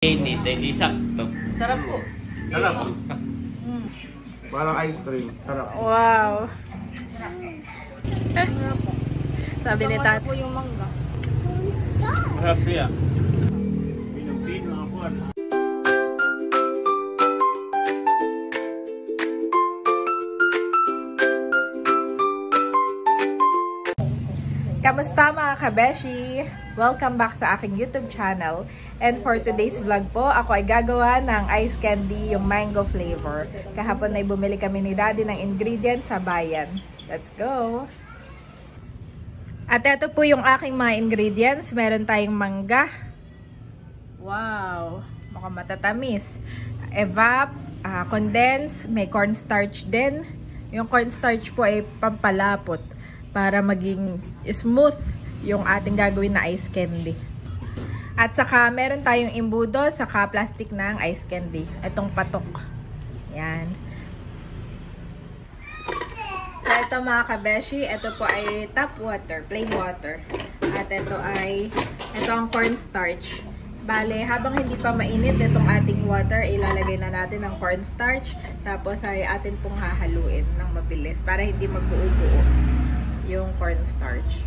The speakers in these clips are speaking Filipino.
Init, hindi sakto. Sarap po. Sarap. Parang ice cream. Sarap. Wow. Sabi ni Tat. po yung mangga. Sarap yan. Pinupino ako. Kamusta mga kabeshi? Welcome back sa aking YouTube channel. And for today's vlog po, ako ay gagawa ng ice candy, yung mango flavor. Kahapon ay bumili kami ni Daddy ng ingredients sa bayan. Let's go! At ito po yung aking mga ingredients. Meron tayong mangga. Wow! Mukhang matatamis. Evap, condense, may cornstarch din. Yung cornstarch po ay pampalapot para maging smooth yung ating gagawin na ice candy. At saka meron tayong imbudo, saka plastic ng ice candy. Itong patok. Yan. So ito mga kabeshi, ito po ay tap water, plain water. At ito ang cornstarch. Bale, habang hindi pa mainit itong ating water, ilalagay na natin ang cornstarch. Tapos ay atin pong hahaluin ng mabilis para hindi magbuo-buo yung cornstarch.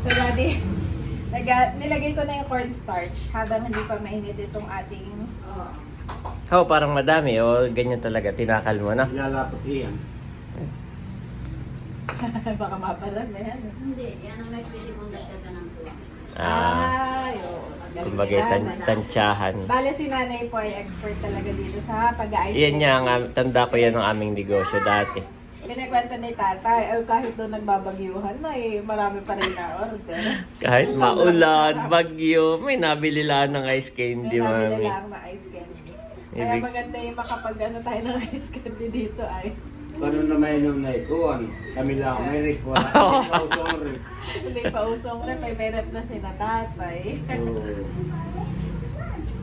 So Daddy, nilagay ko na yung cornstarch habang hindi pa mainit itong ating... Oh, parang madami. O, ganyan talaga. Tinakal mo na. Lalapot iyan. Baka maparami. Hindi, yan ang may pwede mong dagdagan ng tuwang. Kumbaga, tansyahan. Bale, si nanay po ay expert talaga dito sa pag-ice. Yan niya, tanda ko yan ng aming negosyo dati. Pinakwento ni tatay, kahit doon nagbabagyuhan na marami pa rin na order. Kahit maulan, bagyo, may nabili lang ng ice candy, Nabili mami. lang na ice candy. Kaya maganda yung makapag-ano tayo ng ice candy dito ay. Paano na may nung naikuan? Kami lang may request. Hindi pa usong na, may meron na sinatasay.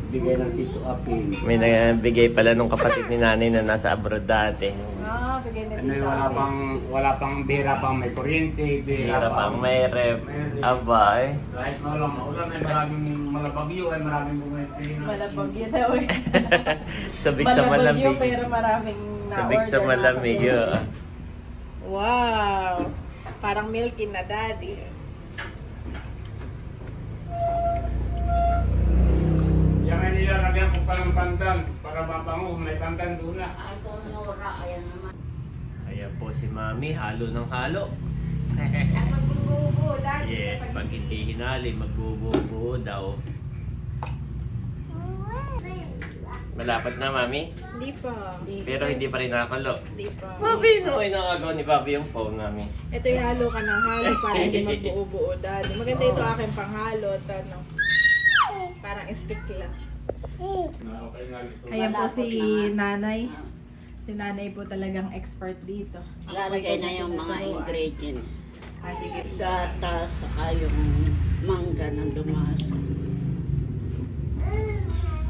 Bigay ng Tito Apin. May nabigay pala nung kapatid ni nanay na nasa abroad dati. Bigay na Ano dito. wala pang bira pang may kuryente, Hirap ang may rep. Aba eh. Kahit maulan ay maraming malabagyo ay maraming bumiti. Malabagyo daw eh. Sabik sa Malabagyo malamig. pero maraming na-order. Sabik sa malamig yun. Wow! Parang milky na Daddy. Yan ay nilalagyan ko pa ng pandan para mabango. May pandan doon na. Ay, kung nura, ayan naman. Ayan po si Mami, halo ng halo. At magbubuo Daddy. Yes, pag hindi hinali, magbubuo daw. Malapad na, Mami. Hindi pa. Pero hindi pa rin nakakalo. Hindi pa. Mami, no, inangagaw ni Bobby yung phone namin. Ito yung halo ka ng halo para hindi magbuo-buo Daddy. Maganda ito aking panghalo. Parang stick lang. Ayan po si nanay. Si nanay po talagang expert dito. Lalagay na yung mga ingredients. Sige. Gatas, saka yung mangga ng lumasa.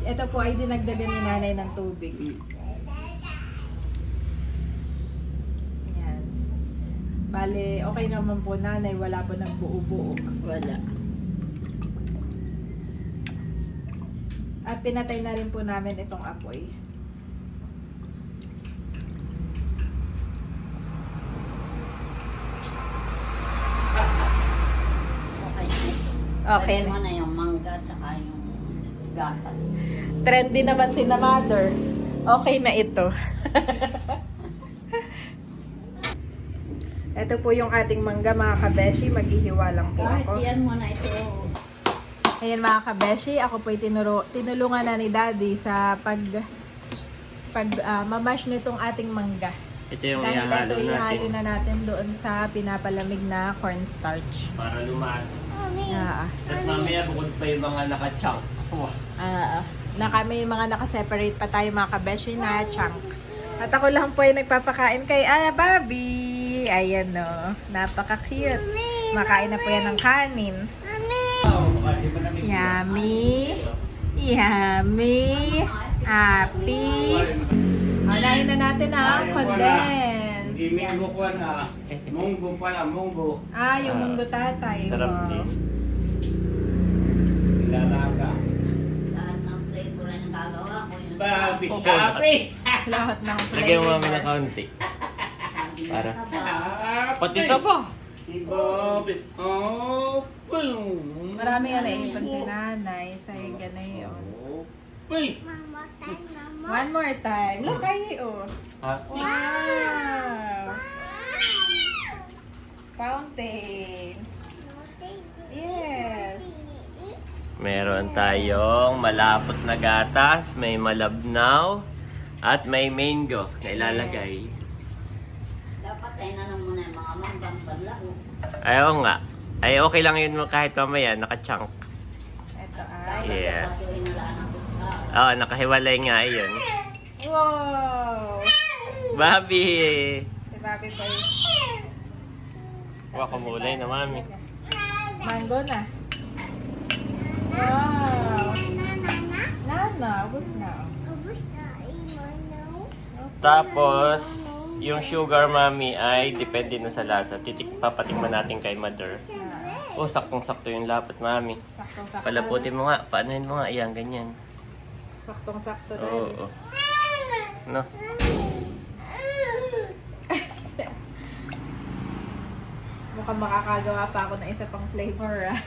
Ito po ay dinagdagan ni nanay ng tubig. Ayan. Bale, okay naman po nanay. Wala po nagbuo-buo. Wala. At pinatay na rin po namin itong apoy. Okay na. Okay Lagay na. mo na yung mangga, saka yung gatas. Trendy naman si na mother. Okay na ito. Ito po yung ating mangga mga kabeshi. Maghihiwa lang po ako. Iyan mo na ito. Ayan mga kabeshi, ako po tinulungan na ni Daddy sa mamash nitong ating mangga. Ito yung Dahil ito ihahalo ihalo natin na natin doon sa pinapalamig na cornstarch. para lumasa. Tapos Ah, mamaya bukod pa yung mga naka-chunk. na kami mga nakaseparate pa tayo mga kabeshi na chunk. At ako lang po ay nagpapakain kay Bobby. Ayan no, napaka-cute. Makain na po yan ng kanin. Yummy. Yummy. Happy. Unahin na natin ang condense. Hindi yan. munggo ko na. Munggo pala, munggo. Ah, yung munggo tatay. Sarap Wow. din. Lalaga. Lahat ng flavor ay nagagawa ko. Yung Babi, Opo. babi. Lahat ng Lagyan mo mami flavor. ng kaunti. Para. Pati Pati saba. Babi. Oh, boom. Marami nga naipon si nanay sa higa na yun. Boom. One more time. Look, ay, oh. Happy. Wow! Fountain. Yes. Meron tayong malapot na gatas, may malabnaw, at may mango na ilalagay. Dapat ay na muna yung mga manggang panlao. Ayaw nga. Ay, okay lang yun kahit mamaya, naka-chunk. Ito ay. Dahil Yes. yes. Yung inalaan ng kutsara. Oo, nakahiwalay nga yun. Wow! Bobby! Si Bobby po yung Wakamulay na mami. mango na. Wow! Nana, ubos na. Tapos, yung sugar mami ay depende na sa lasa. Papatikman natin kay mother. Oh, saktong-sakto yung lapot mami. Saktong-sakto. Palaputin mo nga, paanohin mo nga, ayan, ganyan. Saktong-sakto na. Oo. No? Mukhang makakagawa pa ako ng isa pang flavor, ah.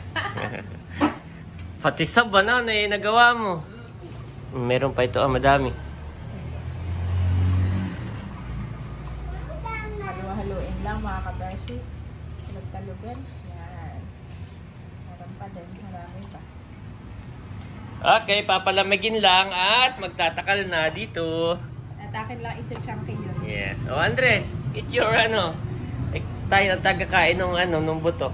Pati sa banana eh, nagawa mo. Meron pa ito, madami. Halu-haluin lang, mga kabashi. Talog-talugan. Yan. Meron pa din. Marami pa. Okay, papalamigin lang at magtatakal na dito. At akin lang i-chunky yun. Yes. Oh, Andres, eat your ano. Tayo ang tagakain ng nung buto.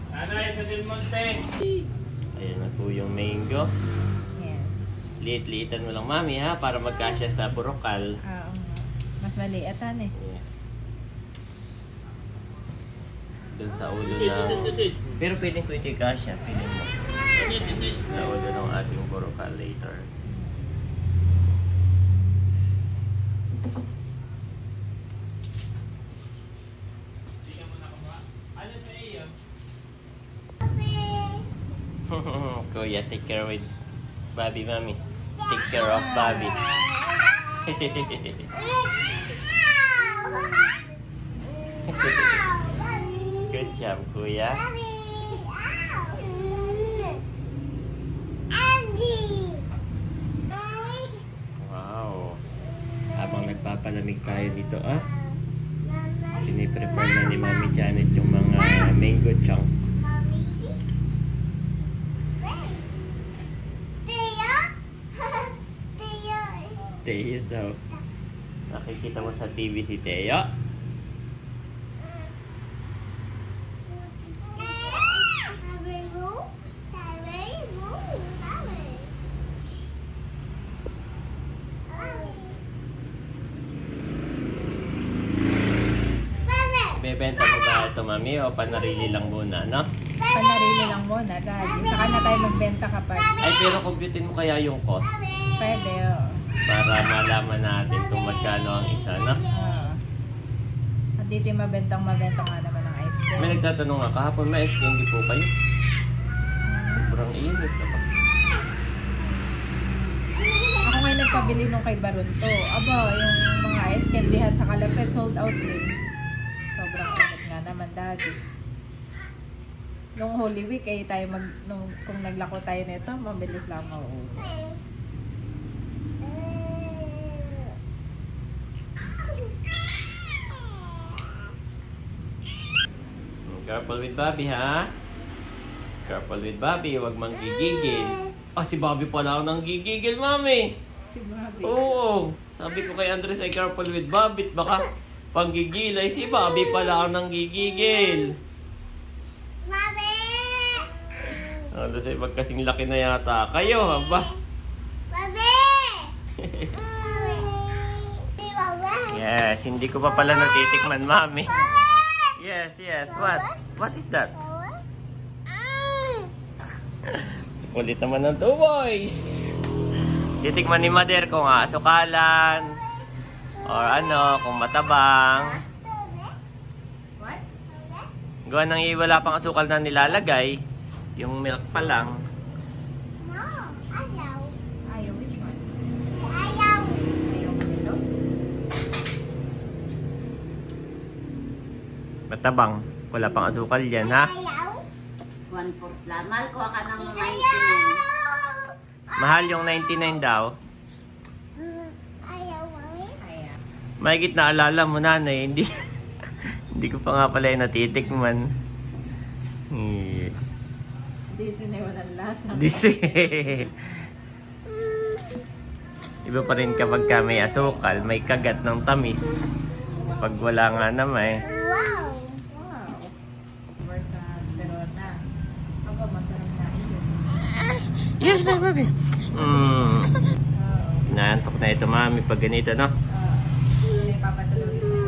Nanay sa Del Monte. Ayan na po yung mango. Yes. Liit-liitan mo lang, mami, ha? Para magkasya sa burokal. Oo. Mas maliatan eh. Yes. Doon sa ulo ng... Pero pwedeng ko ito ikasya. Pwedeng mo. Sa ulo ng ating burokal later. Kuya, take care with Bobby, mami. Take care of Bobby. Good job, kuya. Wow. Habang nagpapalamig tayo dito, piniprepare na ni Mami Janet yung mga mango chunk. Teo daw. Nakikita mo sa TV si Teo? Bebenta mo ba ito, Mami? O panarili lang muna, no? Panarili lang muna, Daddy. Saka na tayo magbenta kapag Ay, pero computein mo kaya yung cost pwede, oh. para malaman natin kung magkano ang isa, no? At dito yung mabenta nga naman ng ice cream. May nagtatanong nga, kahapon may ice candy po kayo? Sobrang init na ba? Ako ngayon nagpabili nung kay Barunto. Aba, yung mga ice candyhan sa Kalapit sold out din. Sobrang init nga naman, Daddy. Nung Holy Week, tayo kung naglako tayo nito, mabilis lang mauubos. Careful with Bobby, ha? Careful with Bobby, huwag manggigigil. Si Bobby pala ang nanggigigil, Mami. Si Bobby. Oo. Sabi ko kay Andres ay careful with Bobby. Baka panggigil ay si Bobby pala ang nanggigigil. Bobby! Andres ay magkasing laki na yata kayo, ba? Bobby! Yes, hindi ko pa pala natitikman, Mami. Yes, yes. What? What is that? Kulit naman ng two boys. Titikman ni Mother ko nga, sukalan. Or ano, kung matabang. What? Gawa nang wala pang asukal na nilalagay. Yung milk pa lang. No, ayaw. Ayaw, which one? Ayaw. Ayaw mo nito? Matabang. Wala pang asukal yan, ha? Ayaw. 1/4 lang. Mahal ko ka ng 99. Mahal yung 99 daw. Ayaw, mami. Ayaw. Mahigit na alala mo, nanay. Hindi, hindi ko pa nga pala yung natitikman. Eh, Disney na walang lasa. Iba pa rin kapag ka may asukal, may kagat ng tamis. Pag wala nga naman, Wow. Wow. Over sa Verona. Ako, masarap na yun. yes, baby. Naantok na ito, mami, pag ganito, no? Hindi papatuloy ko sa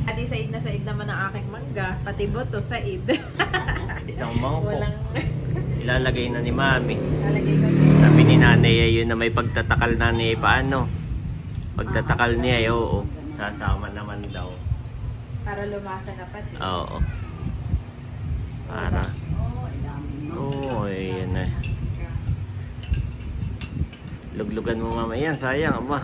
Adi, said na said naman ang aking mangga. Pati boto, said. Isang mangkok. Walang Ilalagay na ni mami. lalagay ko. Sabi ni nanay, yun na may pagtatakal na niya, paano? Pagtatakal niya, oo. Sasama naman daw. Para lumasa na pati. Oo. Para. Oh, dami mo. Oo, ayan na. Luglugan mo mamaya, sayang, aba.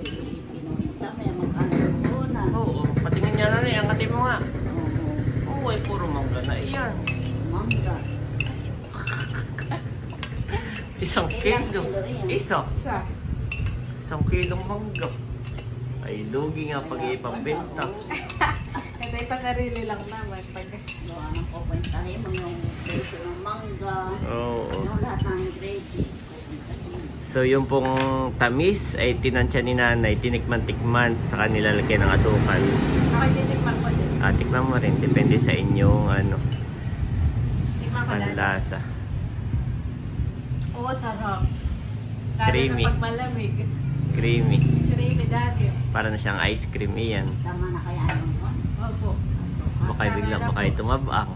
Pinuhinta mo yung mag-ano ko na. Oo, patingin niya na rin, angkatin mo nga. Oo, Oo, ay puro mangga na iyan. mangga. Isang kilo. Isa. Isa. Isang kilong mangga. Ay, lugi nga pag ipambenta. Ito ay panarili lang naman. Pag Gawa ng pupuntahin mo yung presyo ng mangga. Oo. Yung lahat ng ingredient. Pupuntahin mo. So, yung pong tamis ay tinansya ni nanay, tinikman-tikman sa kanila lagyan ng asukal. ako titikman ko din. Tikman mo rin, depende sa inyong ano, Tikman ko dati. panlasa. Oo, sarap. Lalo Creamy. na pag malamig. Creamy. Creamy dati. Para na siyang ice cream iyan. Tama na kaya yung kon? Opo. Baka biglang baka tumabang.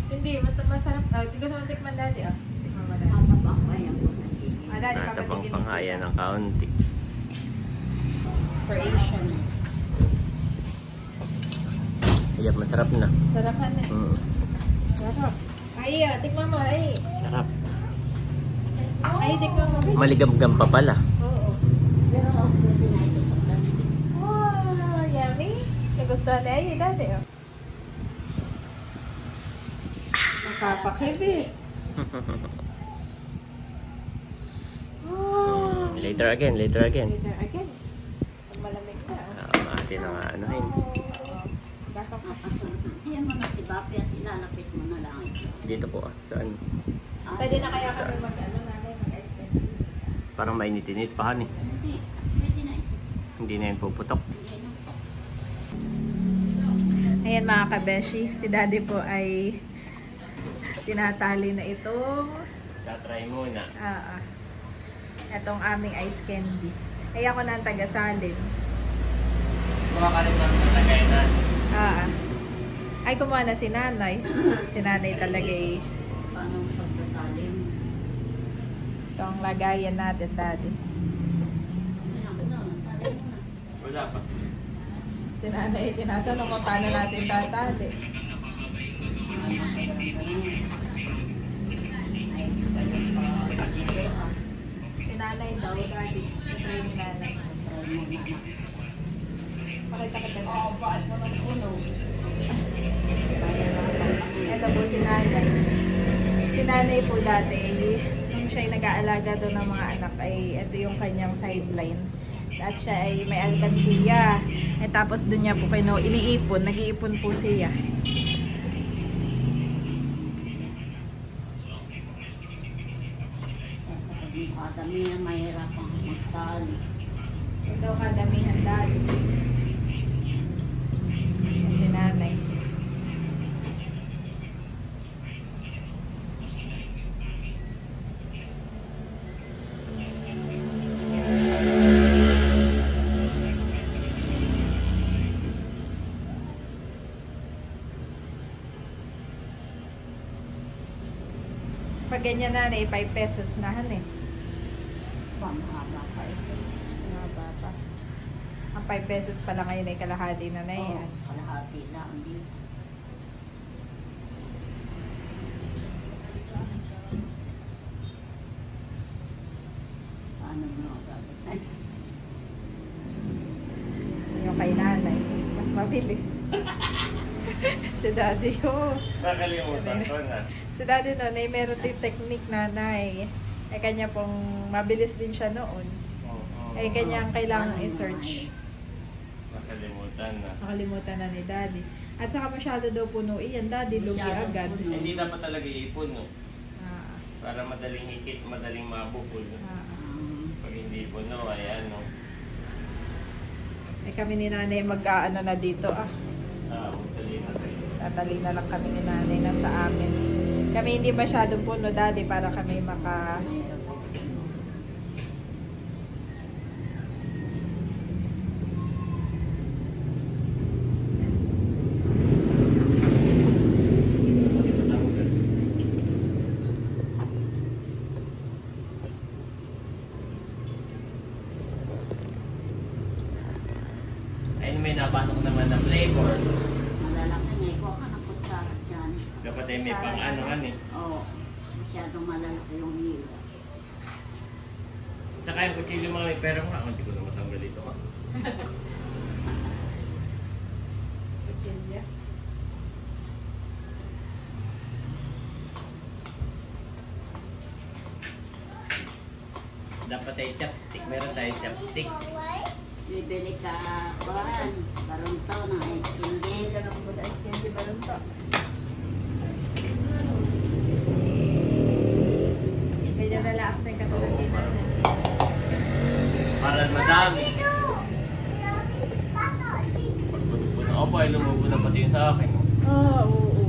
Hindi, masarap. Gusto mo tikman dati, ah. Tikman mo dati. Matabang pa yung pupuntahin. Dati, Natabang papatigil pa nga yan ng kaunti. For Asian. Kaya masarap na. Sarapan eh. Sarap. Ay, tikman mo, ay. Sarap. Ay, tikman mo. Maligam-gam pa pala. Oo. Pero pwede na ito sa plastic. Wow, yummy. Nagustuhan na ay dati, oh. Nakapakibit. Oh. Later again, later again. Later again. Pag malamig na. Atin na nga anuhin. Basok ka. Iyan mo na si Bapi at ilalapit mo na lang ito. Dito po saan? Pwede na kaya kami mag-ano nanay, mag-extend. Parang mainit-init pa han eh. Hindi, pwede na ito. Hindi na yan puputok. Hindi na ito. Ayan mga kabeshi, si daddy po ay tinatali na itong Tatry muna. itong aming ice candy. Ay ako na ang taga-salin. Baka ka rin lang nalagay na. Ay kumuha na si nanay. Si nanay talaga eh. Paano ang pagtatalim? Ito ang lagayan natin daddy. Ayan, talim mo na. Wala pa. Si nanay tinatanong kung paano natin tatali. Si nanay daw, daddy. Ito yung nanay. Pakita ka dali. Ito po si nanay. Si nanay po dati, nung siya ay nag-aalaga doon ng mga anak, ay ito yung kanyang sideline. At siya ay may alkansiya. Tapos doon niya po iniipon, nag-iipon po siya. Kadamihan mahirap ang magtali. Ito kadamihan dati. Si nanay. Pag ganyan nanay, 5 pesos na han eh. Pamahaba pa ito. Mahaba pa. 5 pesos pala ngayon ay kalahati na na yan. Kalahati lang din. Paano mo gagawin? Yung kay nanay, mas mabilis. Si daddy, oh. Nakalimutan ko na. Si daddy nanay, meron din technique nanay. Eh, kanya pong mabilis din siya noon. Oo. Eh, kanya ang kailangan i-search. Nakalimutan na. Nakalimutan na ni daddy. At saka masyado daw puno. Iyan, daddy, lugi Masyadong agad. puno. Hindi dapat talaga iipon, no? Ah, Para madaling hikit, madaling mabukol. ah. Pag hindi puno, ayan, no? Eh, kami ni nanay mag-aano na dito, ah. Magdali na tayo. Tatali na lang kami ni nanay na sa amin. Kami hindi masyadong puno, daddy, para kami maka... Ayun, may napasok naman na flavor. Malalaki nga ikaw ka ng kutsara dyan. Dapat ay may pang-ano-ano eh. Oo. Masyadong malalaki yung hila. Tsaka yung kutsilyo mga may pera nga. Hindi ko na matanggal dito ka. Kutsilya. Dapat ay chopstick. Meron tayong chopstick. Bibili ka, kuhan, barunto ng ice cream din. Ganun po dahil candy ba lang to? Medyo nalaak na yung katulad din natin. Para madami. Pagpuno ako ay lumubo na pati yung sa akin. Oo, oo.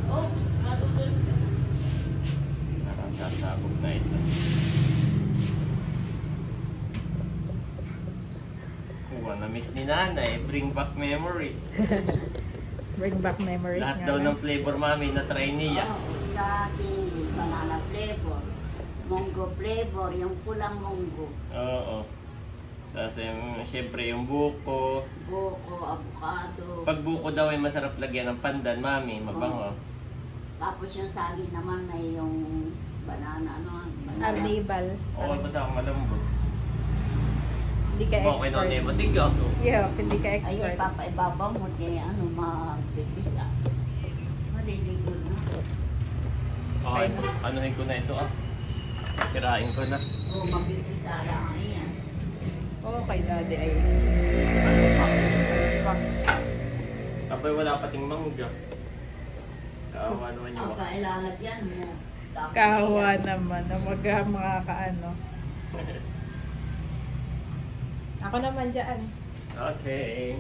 Oops, matutulog ka. Parang sasabog na ito. Kuha na miss ni nanay. Bring back memories. Bring back memories Lahat nga daw lang. ng flavor mami na try niya. Oo, sa akin, banana flavor, monggo flavor, yung pulang monggo, Oo. Tapos siyempre yung buko. buko, avocado. Pag buko daw ay masarap lagyan ng pandan, mami. Mabango. Tapos yung saging naman ay yung banana, ano? Banana. Arnibal. Oo, basta ako malambot. Hindi ka Okay na expert. na yung matigas. Yeah, hindi ka Ay, expert. papaibabaw mo, kaya ano, mabibisa. Maliligo na. Okay, anuhin ko na ito ah. Sirain ko na. Oo, mabibisa lang yan. Oo, kay daddy ay. Fuck. Abay wala pating mangga. Kaawa naman yung Ang kailalagyan mo. Tapos Kawa yan. naman na mga kaano. Ako naman dyan. Okay.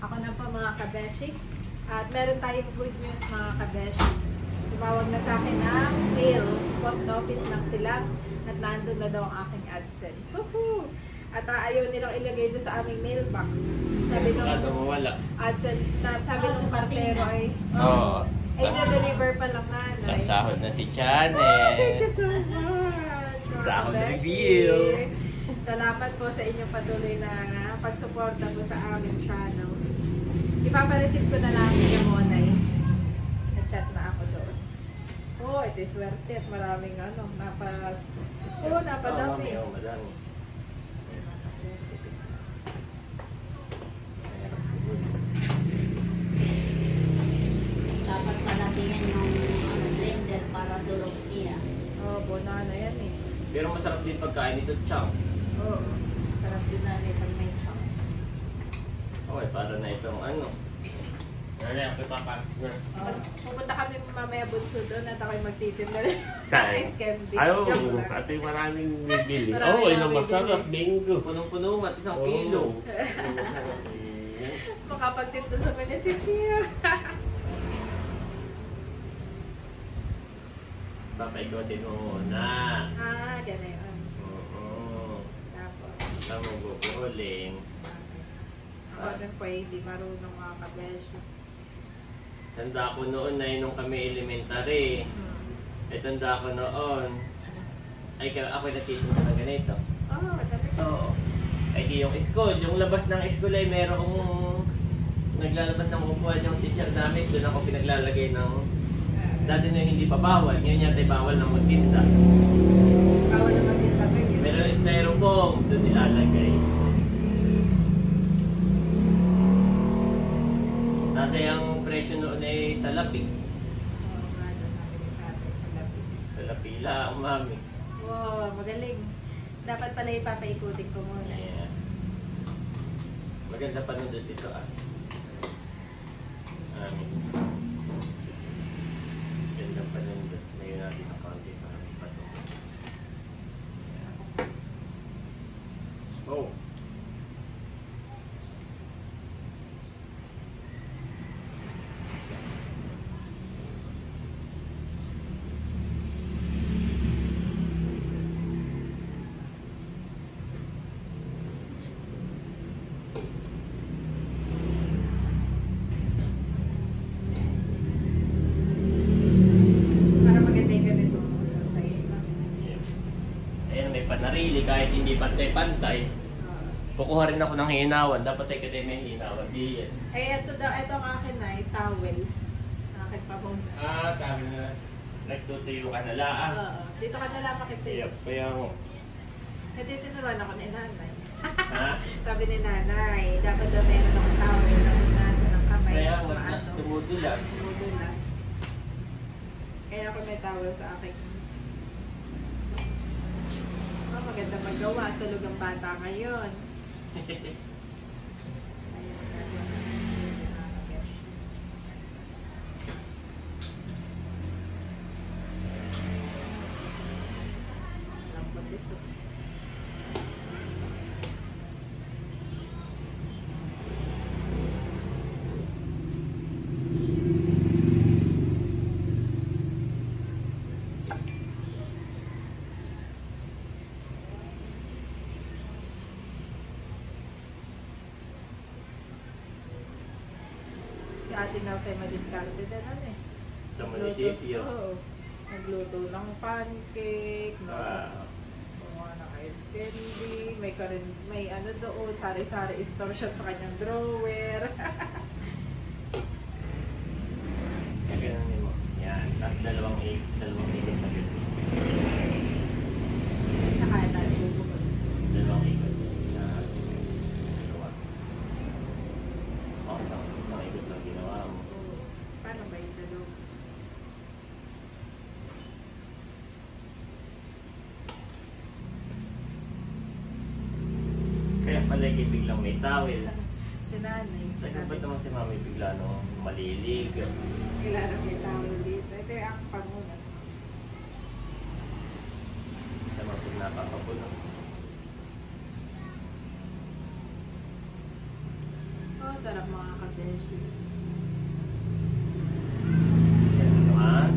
Ako na pa mga kabeshi. At meron tayong good news mga kabeshi. Tumawag na sa akin ng mail. Post office lang sila. At nandun na daw ang aking AdSense. Woohoo! At ayaw nilang ilagay doon sa aming mailbox. Sabi nung Baka mawala. AdSense na sabi nung kartero ay Oo. ay na-deliver pa lang nanay. Sasahod na si Oh, thank you Janet. so much. mga Sahod kabeshi. reveal. Salamat po sa inyong patuloy na pagsuporta po sa aming channel. Ipapareceive ko na lang yung Monay. Nag-chat na ako doon. Oh, ito is worth it. Maraming ano, napadami. Oo, madami. Dapat malakihan yung ano, blender para durog siya. Oh, banana yan eh. Pero masarap din pagkain ito, Chang. Oo. Sarap din na pag may chunk. Okay, para na itong ano. Ano na, papapasok na. Oh, pupunta kami mamaya bunso doon at ako'y magtitinda rin. Saan? Ice candy. Ay, Joke oo. lang. Ate, maraming bibili. Marami Oo, yun na ang masarap. Bingo. Punong-puno, mat isang Oo. kilo. Ang masarap. Makapagtinda sa kanya si Pia. Papaikotin mo muna. Ganun. Oo. Tapos, Tama mo bukuling. ako rin po hindi marunong mga kabeshi. Tanda ko noon na nung kami elementary. Ay tanda ko noon. Ay, ako'y natitinda na ganito. Oh, dami ko. Oo. Ay di yung school. Yung labas ng school ay merong naglalabas ng upuan yung teacher namin. Doon ako pinaglalagay ng dati na hindi pa bawal. Ngayon yata ay bawal ng magtinda. Bawal naman din tabi. Meron yung styrofoam. Doon nilalagay. Nasa yung presyo noon ay sa lapig. Oo, nga doon namin yung tatay sa labi. Sa lapila, umami. Wow, magaling. Dapat pala ipapaikutin ko muna. Yes. Maganda pa nandun dito ah. Amin. Ganda pa nandun. Ngayon natin ang konti sa aking pato. Oh. Para maganda yung ganito size na. Yes. Ayan, may panarili kahit hindi pantay-pantay. Kukuha rin ako ng hinawan. Dapat ay kasi may hinawan. Di yan. Ito ang akin na, towel. Akin pa muna. Tama na. Nagtutuyo ka na laang. Dito ka nala makita. Yep, kaya mo. Ito tinuruan ako ni nanay. Ha? Sabi ni nanay, dapat daw meron akong towel na nasa ng kamay. Kaya na wag na maano. tumudulas. Tumudulas. Kaya ako may towel sa akin. Oh, maganda magawa. Tulog ang bata ngayon. Ayun, gagawa natin. Lambot ito. Si Ate Nelsa ay madiskarte din ano eh. Sa munisipyo. Oo. Nagluto ng pancake, no? Wow. Gumawa ng ice candy, may ano doon, sari-sari store siya sa kanyang drawer. Kaya ganun mo. Yan. Tapos dalawang ikot na yun. Saka tayo bubukod. Dalawang ikot. Na ginawa. Oh, isang ikot lang ginawa mo. Oo. Paano ba yung dalawa? Kaya pala biglang may towel. Si nanay. Saan ba naman si mami bigla nung malilig? Kailangan may towel dito. Ito yung ang panguna. Sama pag napapapuno. Oh, sarap mga kabeshi. Yan naman.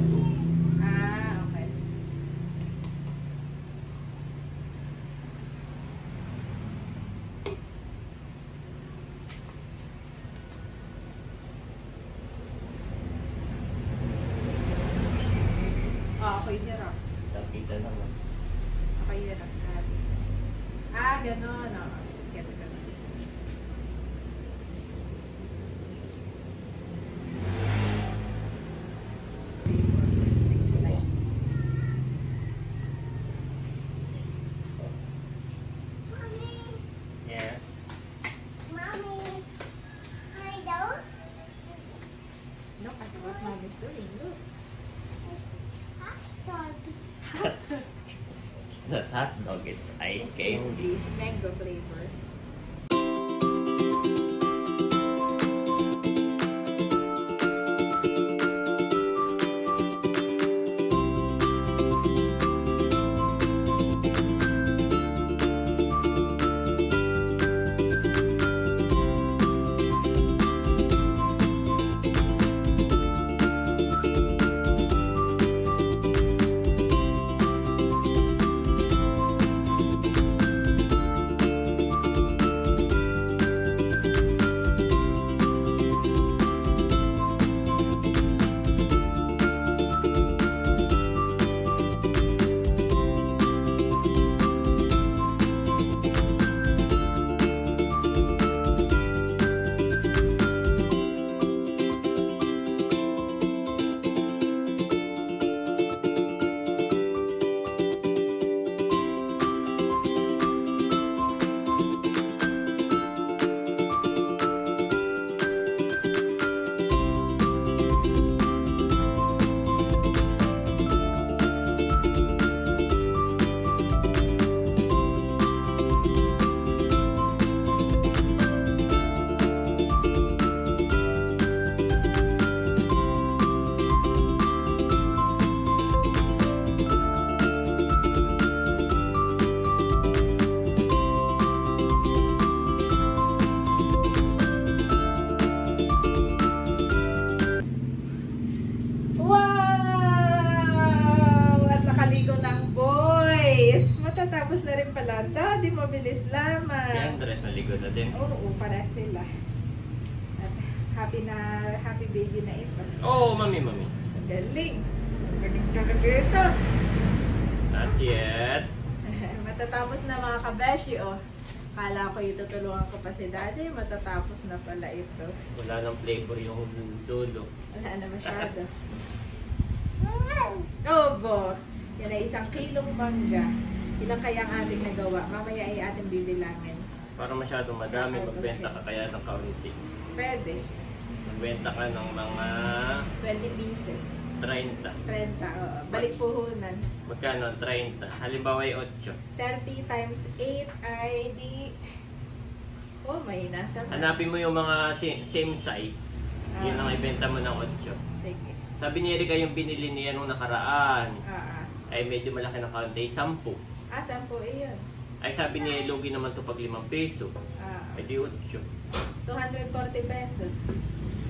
Ah, okay. Ako'y hirap. Nakita naman. Ako'y hirap. Ah, gano'n. Gets ka na. Next slide. Mommy, Yes. mommy, I don't. Look at what mom is doing. Look. Hot dog. It's not hot dog, it's ice candy. Mango flavor. Napaligo na din. Oo, para sila. At happy baby na ito. Oo, mami. Galing. Galing talaga ito. Not yet. Matatapos na mga kabeshi, oh. Kala ko itutulungan ko pa si daddy, matatapos na pala ito. Wala nang flavor yung dulo. Wala na masyado. Obo! Yan ay 1 kilong mangga. Ilang kaya ang ating nagawa? Mamaya ay ating bibilangin. Para masyadong madami, magbenta ka kaya ng kaunti. Pwede. Magbenta ka ng mga 20 pieces. 30. 30, oo. Balik puhunan. Magkano? 30. Halimbawa ay 8. 30 times 8 ay di... Oh, may nasa. Hanapin mo yung mga same size. Yun ang ibenta mo ng 8. Sige. Sabi ni Erika yung binili niya nung nakaraan. Ay medyo malaki ng kaunti. 10. 10 iyon. Ay sabi ni Logi naman to pag 5 peso. Ay di 8. 240 pesos.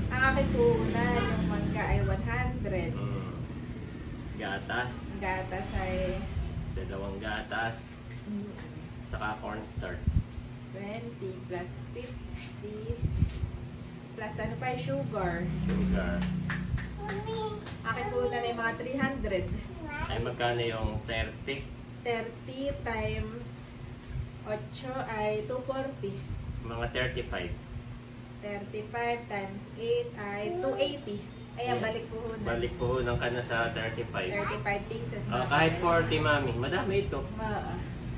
Ang aking puhunan, yung mangga ay 100. Gatas. Gatas ay 2 gatas. Saka cornstarch. 20 plus 50 plus ano pa yung sugar. Sugar. Aking puhunan ay mga 300. Ay magkano yung 30? 30 times 8 ay 240. Mga 35. 35 times 8 ay 280. Ayan, balik puhunan. Balik puhunan ka na sa 35. 35 pieces. Kahit 40, mami. Madami ito.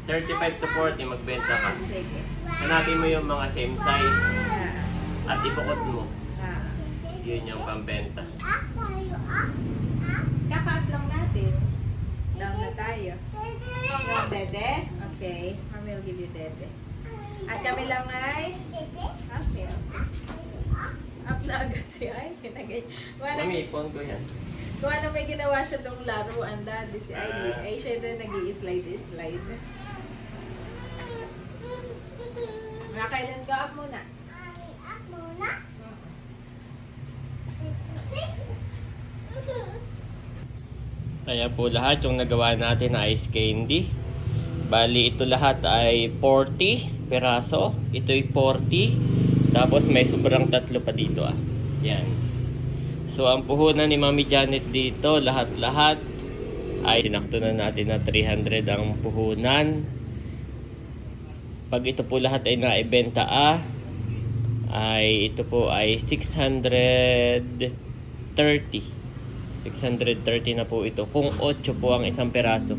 35 to 40, magbenta ka. Sige. Hanapin mo yung mga same size at ibukod mo. Ah. Yun yung pambenta. Kaka-up lang natin. Down na tayo. Yung dede? Okay. Mami will give you dede. At kami lang ay... Okay. Up na agad si Ay. Mami, phone ko yan. Kung ano may ginawa siya itong laruan daddy si Ay. Ay siya din nag-i-slide. Okay, let's go up muna. Kaya po lahat yung nagawa natin na ice candy. Bali ito lahat ay 40 peraso. Ito ay 40. Tapos may sobrang 3 pa dito Yan. So ang puhunan ni Mami Janet dito, lahat-lahat ay tinakto na natin na 300 ang puhunan. Pag ito po lahat ay naibenta ay ito po ay 630. 630 na po ito. Kung 8 po ang isang peraso.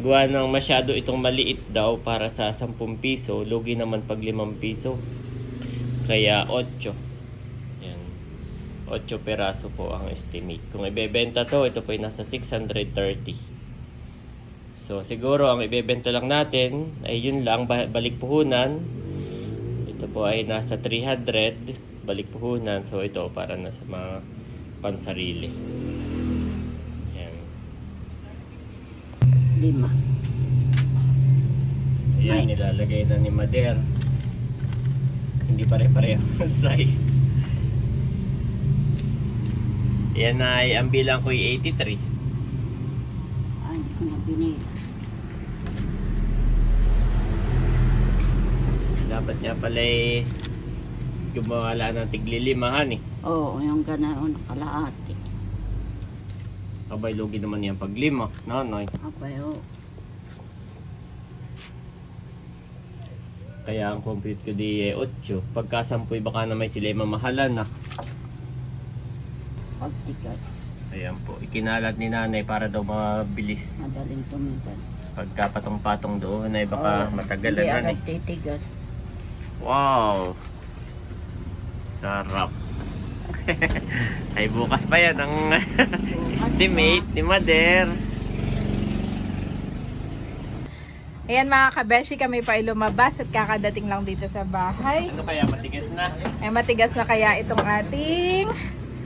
Gawa ng masyado itong maliit daw para sa 10 piso. Lugi naman pag 5 piso. Kaya 8. Yan. 8 peraso po ang estimate. Kung ibebenta to, ito po ay nasa 630. So siguro ang ibebenta lang natin ay yun lang, balik puhunan. Ito po ay nasa 300 balik puhunan. So ito para na sa mga pansarili. Yan. 5. Ayan, nilalagay na ni Mader. Hindi pare-pareho ang size. Yan ay, ang bilang ko ay 83. Ay, hindi ko na binili. Dapat niya pala gumawala ng tiglilimahan Oo, yung gano'n nakalaati. Abay, lugi naman yan pag 5. Nonoy. Abay, oo. Kaya ang compute ko di 8. Pagka 10 baka na may sila mamahalan na. Pagtigas. Ayan po. Ikinalat ni nanay para daw mabilis. Madaling tumigas. Pagka patong-patong doon ay baka matagalan Hindi na agad titigas. Wow! Sarap. Ay bukas pa yan ang estimate ni Mader. Ayan mga kabeshi, kami pa ay lumabas at kakadating lang dito sa bahay. Ano kaya, matigas na? Ay matigas na kaya itong ating...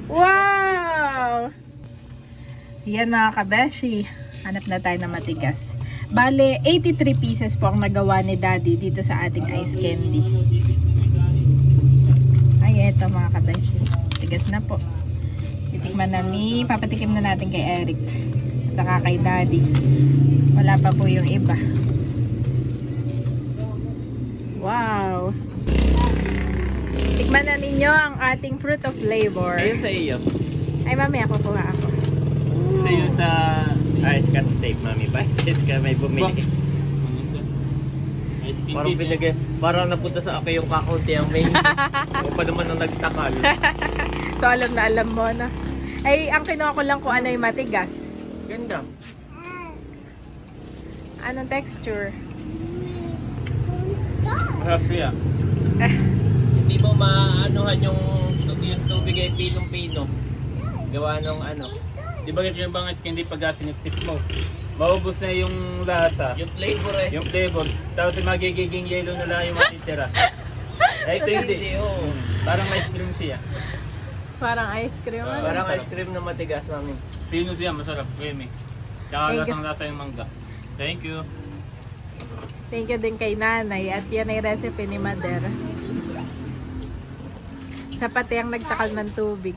Wow! Ayan mga kabeshi, hanap na tayo na matigas. Bale, 83 pieces po ang nagawa ni Daddy dito sa ating ice candy. Ay, eto mga kabeshi. Tigas na po. Titikman na papatikim na natin kay Eric. At saka kay Daddy. Wala pa po yung iba. Wow! Tikman na ninyo ang ating fruit of labor. Ayun sa iyo. Ay, mamaya kukuha ako. Ito yung sa Scotch tape, mami. Bakit ka may bumili? Parang napunta sa ako yung kakunti ang main. O pa naman ang nagtakal. So, alam na alam mo na. Ay, ang kinuha ko lang kung ano yung matigas. Ganda. Anong texture? Happy ah. Hindi mo maanuhan yung tubig ay pinong-pino. Gawa nung ano. Di ba ganyan yung bang ice candy pag sinipsip mo? Maubos na yung lasa. Yung flavor eh. Yung flavor. Tapos magiging yellow na lang yung matitira. Eh, ito hindi. Oo. Parang ice cream siya. Parang ice cream. Parang ice cream na matigas, mami. Pino siya, masarap. Creamy. Tsaka Thank you. lasang lasa yung mangga. Thank you. Thank you din kay nanay. At yan ay recipe ni Mother. Sa pati ang nagtakal ng tubig.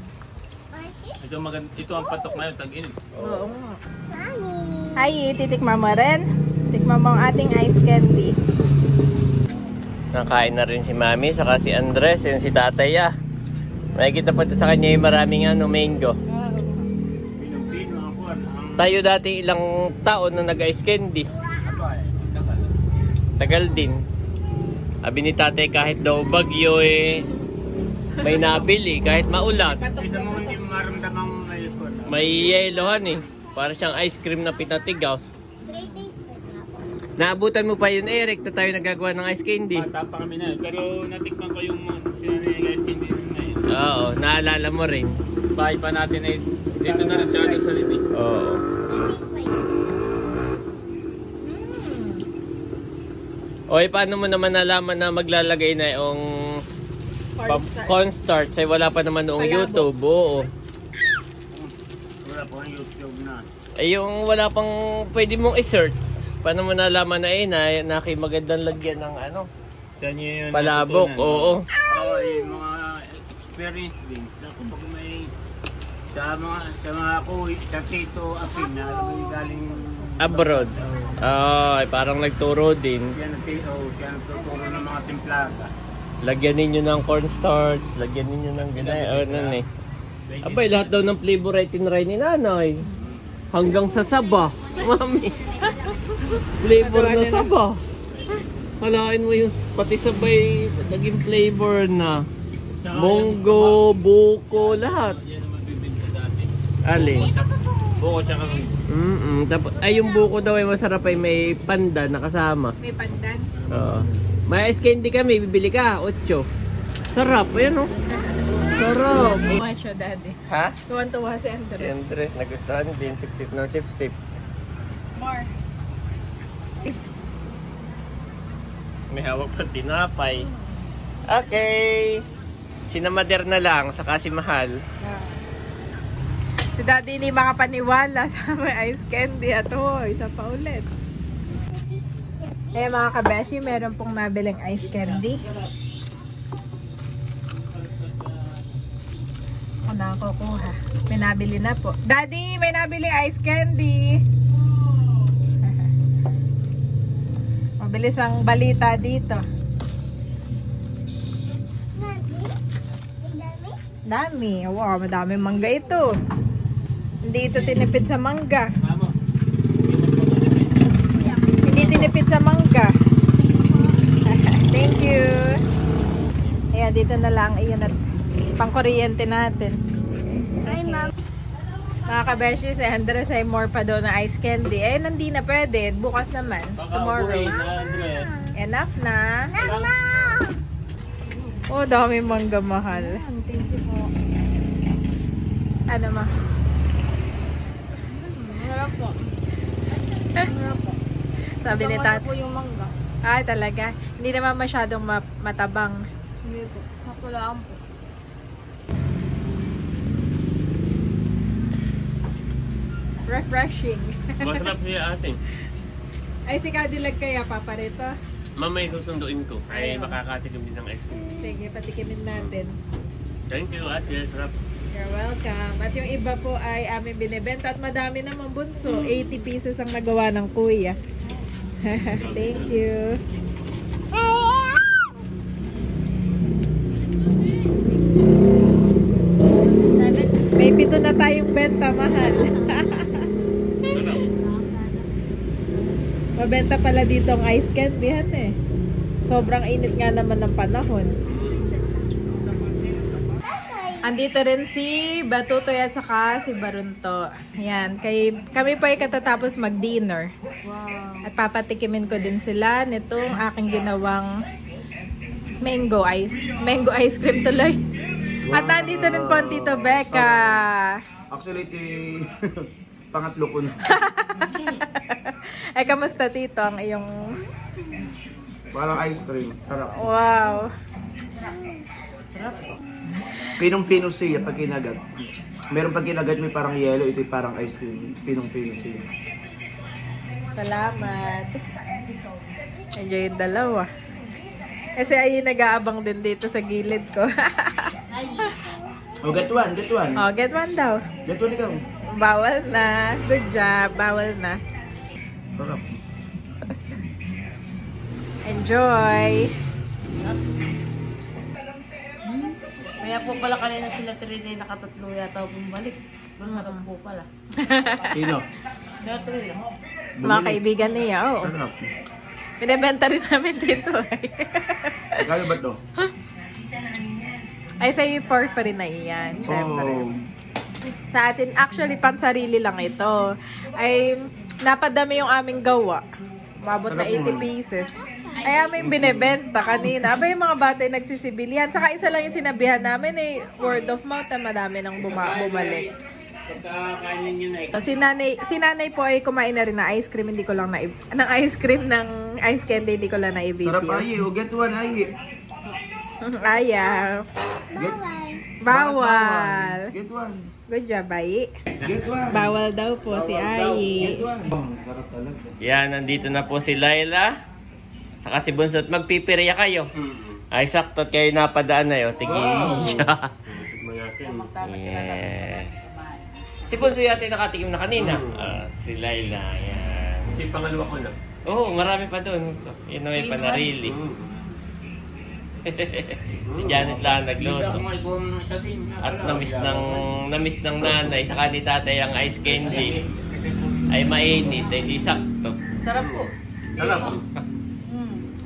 Ito ang patok ngayon, tag-init. Oo nga. Mommy. Hi, titikman mo rin. Tikman mo ang ating ice candy. Nakain na rin si mami, saka si Andres, and si tatay ah. Makikita pa sa kanya yung maraming mango. Pinong-pino ang kuwan. Tayo dati ilang taon na nag-ice candy. Tagal din. Sabi ni tatay kahit daw bagyo eh, may nabili kahit maulan. Kita mo hindi mo maramdamang may kuwan. May yelohan eh. Para siyang ice cream na pinatigaw. 3 days na ako. Naabutan mo pa yun, Eric, na tayo nagagawa ng ice candy. Bata pa kami na yun. Pero natikman ko yung sinanay ng ice candy na yun. Oo, naalala mo rin. Bahay pa natin ay dito na rin siya sa Libis. Oo. Oy, paano mo naman nalaman na maglalagay na yung cornstarch? Ay wala pa naman noong Palabok. YouTube. Oo. Wala po ang YouTube na. Ay yung wala pang pwede mong i-search. Paano mo nalaman na nakimagandang lagyan ng ano? Saan yun yung Palabok, natutunan? oo. Oo, yung mga experience din. Kapag may sa mga kuwi, sa Tito Apin na alam mo yung galing Abroad. Ay parang nagturo din. siya nagtuturo ng mga timplada. Lagyan ninyo ng cornstarch, lagyan ninyo ng ganay. Ano eh. Abay, lahat daw ng flavor ay tinry ni nanay. Hanggang sa saba. Mami. Flavor na saba. Halain mo yung pati sabay naging flavor na. Monggo, buko, lahat. Yan naman bibinta dati. Ali. Buko tsaka Tapos, ay yung buko daw ay masarap ay may pandan na kasama. May pandan. Oo. May ice candy kami, bibili ka, 8. Sarap, ayan o. Sarap. Tuwa siya, daddy. Ha? Tuwan-tuwa si Si Andres. Andres, nagustuhan din, sip-sip ng sip-sip. More. May hawak pa tinapay. Okay. Sinamader na lang, saka si Mahal. Si daddy hindi makapaniwala sa may ice candy at isa pa ulit. Eh mga kabeshi, meron pong nabiling ice candy. Ako na kukuha. May nabili na po. Daddy, may nabiling ice candy. Mabilis ang balita dito. Dami. Wow, madaming mangga ito. Hindi ito tinipid sa mangga. Hindi tinipid sa mangga. Thank you. Ayan, dito na lang. Ayan at pang-kuryente natin. Hi, Mom. Mga kabeshi, si Andres ay more pa daw na ice candy. Eh, hindi na pwede. Bukas naman. Tomorrow. Andres. Enough na. Mama! Oh, dami mangga, mahal. Thank you po. Ano ma? Harap po. Sabi ni Tat. po yung mangga. Ay, talaga. Hindi naman masyadong matabang. Hindi po. Makulaan po. Refreshing. Masarap siya ating. Ay, si Cadillac kaya, Papa Rito. Mamay susunduin ko. Ay Ayaw. makakatikim din ng ice cream. Sige, patikimin natin. Thank you, ate. Sarap. You're welcome. At yung iba po ay aming binibenta at madami naman bunso. 80 pieces ang nagawa ng kuya. Thank you. tayong benta, mahal. Mabenta pala dito ang ice candy, eh. Sobrang init nga naman ng panahon. Andito rin si Batutoy at saka si Barunto. Yan, kami po ay katatapos mag-dinner. Wow. At papatikimin ko din sila nitong aking ginawang mango ice cream tuloy. At nandito rin po ang Tito Becca. Actually, pangatlo ko na. Kamusta Tito ang iyong... Parang ice cream. Sarap. Wow. Pinong-pino siya pag kinagat. Meron pag kinagat may parang yellow, ito yung parang ice cream. Pinong-pino siya. Salamat. Enjoy yung dalawa. Kasi ay nag-aabang din dito sa gilid ko. Oh, get one, get one. Oh, get one daw. Get one ikaw. Bawal na. Good job. Bawal na. Sarap. Enjoy. Kaya po pala kanina sila 3 day nakatatlo yata bumalik. Masarap po pala. Sino? Kaya 3 lang. Mga kaibigan niya, oo. Sarap. Binibenta rin namin dito. Kaya ba to? Ay, sa'yo for free na iyan. Siyempre. Oh. Sa atin, actually, pansarili lang ito. Ay, napadami yung aming gawa. Mabot na 80 pieces. Ay, aming binibenta kanina. Aba, yung mga bata ay nagsisibilihan. Saka isa lang yung sinabihan namin word of mouth na madami nang bumalik. Pagkakainin nyo na Si nanay po ay kumain na rin na ice cream. Hindi ko lang ng ice cream ng ice candy. Hindi ko lang na-video. Sarap ayi. Oh, get one ayi. Ayaw. Bawal. Get one. Good job, Ayi. Get one. Bawal daw po si Ayi. Get one. Sarap talaga. Yan, nandito na po si Laila. Saka si Bunso. Magpipirya kayo. Ay, sakto at kayo napadaan na yun. Tingin siya. Yes. Si Bunso yata yung nakatikim na kanina. Si Laila. Yan. Yung pangalawa ko na. Oo, marami pa doon. Yun na may panarili. Si Janet lang nagluto. At namiss ng nanay saka ni tatay ang ice candy. Ay mainit, ay di sakto. Sarap po. Sarap.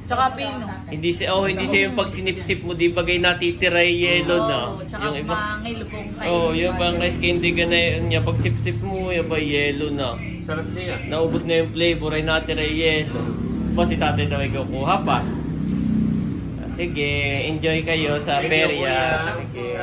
Tsaka pino. Hindi siya yung pag sinipsip mo di bagay natitira yung yellow na. Tsaka Yung iba. mangil pong kayo. Oh, yung bang ice candy ganay niya pag sip-sip mo yung ba yellow na. Sarap niya. Naubos na yung flavor ay natira yung yellow. Pa si tatay daw ay kukuha pa. Sige, enjoy kayo sa perya. Sige.